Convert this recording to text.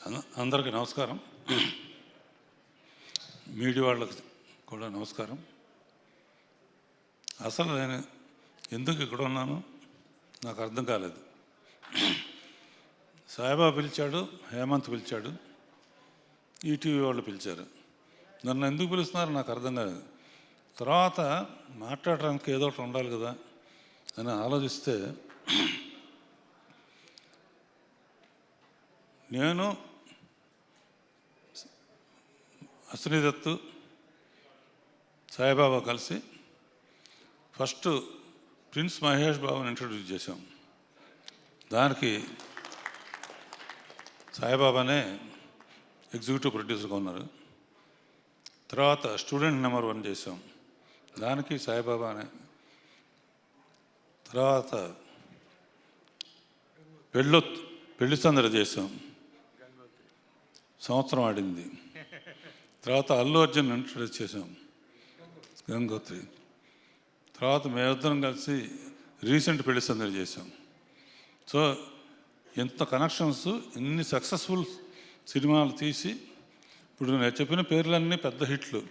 అందరికీ నమస్కారం. మీడియా వాళ్ళకి కూడా నమస్కారం. అసలు నేను ఎందుకు ఇక్కడ ఉన్నాను నాకు అర్థం కాలేదు. సాయిబాబా పిలిచాడు, హేమంత్ పిలిచాడు, ఈటీవీ వాళ్ళు పిలిచారు. నన్ను ఎందుకు పిలుస్తున్నారో నాకు అర్థం కాలేదు. తర్వాత మాట్లాడడానికి ఏదో ఒకటి ఉండాలి కదా అని ఆలోచిస్తే నేను అశ్వనీదత్తు సాయిబాబా కలిసి ఫస్ట్ ప్రిన్స్ మహేష్ బాబుని ఇంట్రడ్యూస్ చేశాం. దానికి సాయిబాబానే ఎగ్జిక్యూటివ్ ప్రొడ్యూసర్గా ఉన్నారు. తర్వాత స్టూడెంట్ నెంబర్ 1 చేసాం, దానికి సాయిబాబానే. తర్వాత పెళ్ళి సందడి చేసాం, సంవత్సరం ఆడింది. తర్వాత అల్లు అర్జున్ ఇంట్రడ్యూస్ చేసాం, గంగోత్రి. తర్వాత మేమిద్దరం కలిసి రీసెంట్ పెళ్లి సందడి చేసాం. సో ఎంత కనెక్షన్స్, ఇన్ని సక్సెస్ఫుల్ సినిమాలు తీసి ఇప్పుడు నేను చెప్పిన పేర్లన్నీ పెద్ద హిట్లు.